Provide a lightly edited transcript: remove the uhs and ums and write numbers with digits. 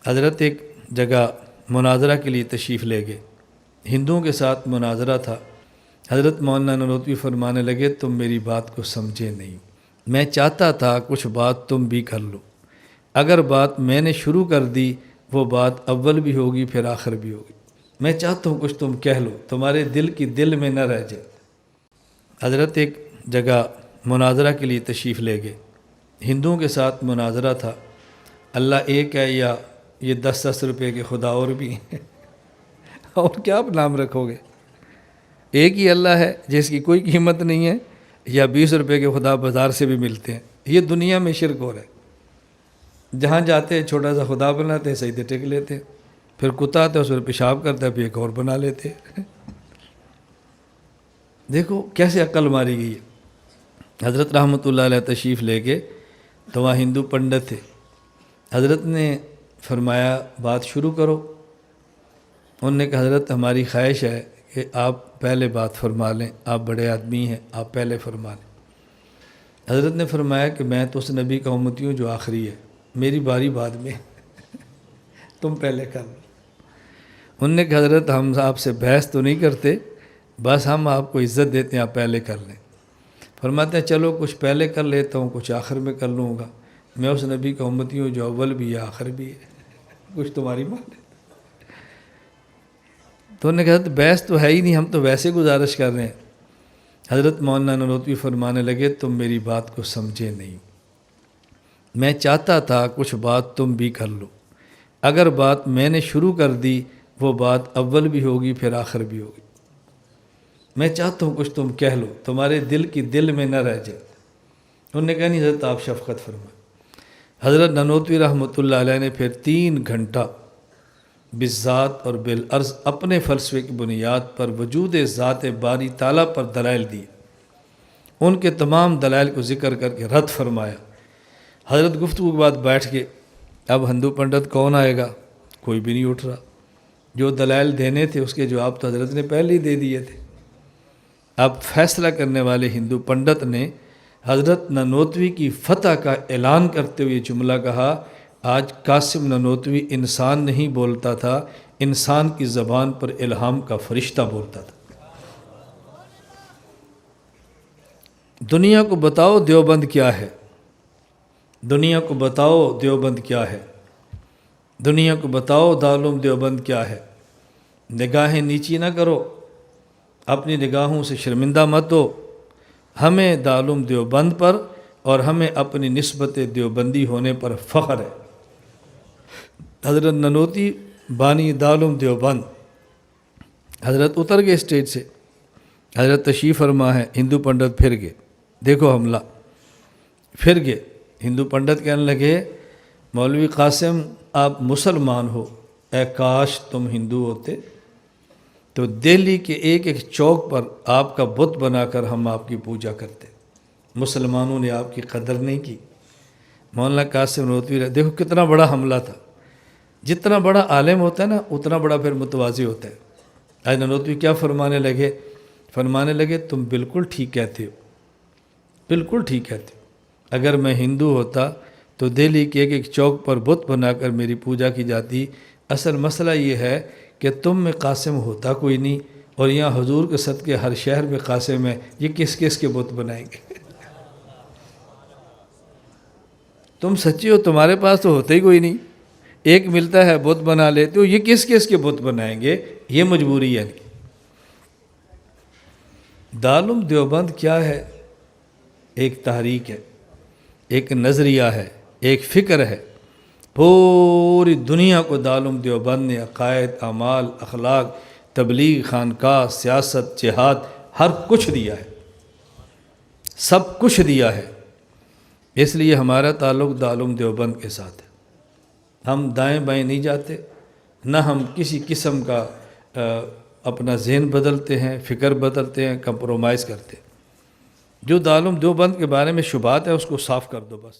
حضرت ایک جگہ مناظرہ کے لیے تشریف لے گئے، ہندوؤں کے ساتھ مناظرہ تھا۔ حضرت مولانا نانوتوی فرمانے لگے تم میری بات کو سمجھے نہیں، میں چاہتا تھا کچھ بات تم بھی کر لو، اگر بات میں نے شروع کر دی وہ بات اول بھی ہوگی پھر آخر بھی ہوگی، میں چاہتا ہوں کچھ تم کہہ لو، تمہارے دل کی دل میں نہ رہ جائے۔ حضرت ایک جگہ مناظرہ کے لیے تشریف لے گئے، ہندوؤں کے ساتھ مناظرہ تھا، اللہ ایک ہے یا یہ 10 روپے کے خدا اور بھی ہیں اور کیا آپ نام رکھو گے؟ ایک ہی اللہ ہے جس کی کوئی قیمت نہیں ہے، یا 20 روپے کے خدا بازار سے بھی ملتے ہیں؟ یہ دنیا میں شرک ہو رہا ہے۔ جہاں جاتے ہیں چھوٹا سا خدا بناتے ہیں، سجدے ٹیک لیتے ہیں، پھر کتا آتا ہے اس پر پیشاب کرتا ہے، پھر ایک اور بنا لیتے ہیں۔ دیکھو کیسے عقل ماری گئی ہے۔ حضرت رحمۃ اللہ علیہ تشریف لے کے تو وہاں ہندو پنڈت تھے، حضرت نے فرمایا بات شروع کرو۔ انہوں نے کہا حضرت ہماری خواہش ہے کہ آپ پہلے بات فرما لیں، آپ بڑے آدمی ہیں، آپ پہلے فرما لیں۔ حضرت نے فرمایا کہ میں تو اس نبی کا امتی ہوں جو آخری ہے، میری باری بعد میں تم پہلے کر لو۔ انہوں نے کہا حضرت ہم آپ سے بحث تو نہیں کرتے، بس ہم آپ کو عزت دیتے ہیں، آپ پہلے کر لیں۔ فرماتے ہیں چلو کچھ پہلے کر لیتا ہوں، کچھ آخر میں کر لوں گا، میں اس نبی کا امتی ہوں جو اول بھی ہے آخر بھی ہے، کچھ تمہاری مان ہے۔ تو انہوں نے کہا بحث تو ہے ہی نہیں، ہم تو ویسے گزارش کر رہے ہیں۔ حضرت مولانا نانوتوی فرمانے لگے تم میری بات کو سمجھے نہیں، میں چاہتا تھا کچھ بات تم بھی کر لو، اگر بات میں نے شروع کر دی وہ بات اول بھی ہوگی پھر آخر بھی ہوگی، میں چاہتا ہوں کچھ تم کہہ لو، تمہارے دل کی دل میں نہ رہ جائے۔ انہوں نے کہا نہیں حضرت آپ شفقت فرمائیں۔ حضرت نانوتوی رحمۃ اللہ علیہ نے پھر 3 گھنٹہ بالذات اور بالعرض اپنے فلسفے کی بنیاد پر وجود ذات باری تعالیٰ پر دلائل دیے، ان کے تمام دلائل کو ذکر کر کے رد فرمایا۔ حضرت گفتگو کے بعد بیٹھ کے اب ہندو پنڈت کون آئے گا؟ کوئی بھی نہیں اٹھ رہا۔ جو دلائل دینے تھے اس کے جواب تو حضرت نے پہلے ہی دے دیے تھے۔ اب فیصلہ کرنے والے ہندو پنڈت نے حضرت نانوتوی کی فتح کا اعلان کرتے ہوئے جملہ کہا آج قاسم نانوتوی انسان نہیں بولتا تھا، انسان کی زبان پر الہام کا فرشتہ بولتا تھا۔ دنیا کو بتاؤ دیوبند کیا ہے، دنیا کو بتاؤ دیوبند کیا ہے، دنیا کو بتاؤ دارالعلوم دیوبند کیا ہے۔ نگاہیں نیچی نہ کرو، اپنی نگاہوں سے شرمندہ مت ہو، ہمیں دارالعلوم دیوبند پر اور ہمیں اپنی نسبت دیوبندی ہونے پر فخر ہے۔ حضرت نانوتوی بانی دارالعلوم دیوبند، حضرت اتر گئے اسٹیج سے، حضرت تشریف فرما ہے، ہندو پنڈت پھر گئے، دیکھو حملہ، پھر گئے۔ ہندو پنڈت کہنے لگے مولوی قاسم آپ مسلمان ہو، اے کاش تم ہندو ہوتے تو دہلی کے ایک ایک چوک پر آپ کا بت بنا کر ہم آپ کی پوجا کرتے، مسلمانوں نے آپ کی قدر نہیں کی۔ مولانا قاسم نانوتوی دیکھو کتنا بڑا حملہ تھا، جتنا بڑا عالم ہوتا ہے نا اتنا بڑا پھر متواضع ہوتا ہے۔ آج نانوتوی کیا فرمانے لگے تم بالکل ٹھیک کہتے ہو، بالکل ٹھیک کہتے ہو، اگر میں ہندو ہوتا تو دہلی کے ایک ایک چوک پر بت بنا کر میری پوجا کی جاتی۔ اصل مسئلہ یہ ہے کہ تم میں قاسم ہوتا کوئی نہیں، اور یہاں حضور کے صدقے ہر شہر میں قاسم ہے، یہ کس کس کے بت بنائیں گے؟ تم سچی ہو، تمہارے پاس تو ہوتا ہی کوئی نہیں، ایک ملتا ہے بت بنا لیتے ہو، یہ کس کس کے بت بنائیں گے؟ یہ مجبوری ہے۔ دارالعلوم دیوبند کیا ہے؟ ایک تحریک ہے، ایک نظریہ ہے، ایک فکر ہے۔ پوری دنیا کو دارالعلوم دیوبند نے عقائد، اعمال، اخلاق، تبلیغ، خانقاہ، سیاست، جہاد، ہر کچھ دیا ہے، سب کچھ دیا ہے۔ اس لیے ہمارا تعلق دارالعلوم دیوبند کے ساتھ ہے۔ ہم دائیں بائیں نہیں جاتے، نہ ہم کسی قسم کا اپنا ذہن بدلتے ہیں، فکر بدلتے ہیں، کمپرومائز کرتے ہیں۔ جو دارالعلوم دیوبند کے بارے میں شبہات ہے اس کو صاف کر دو بس۔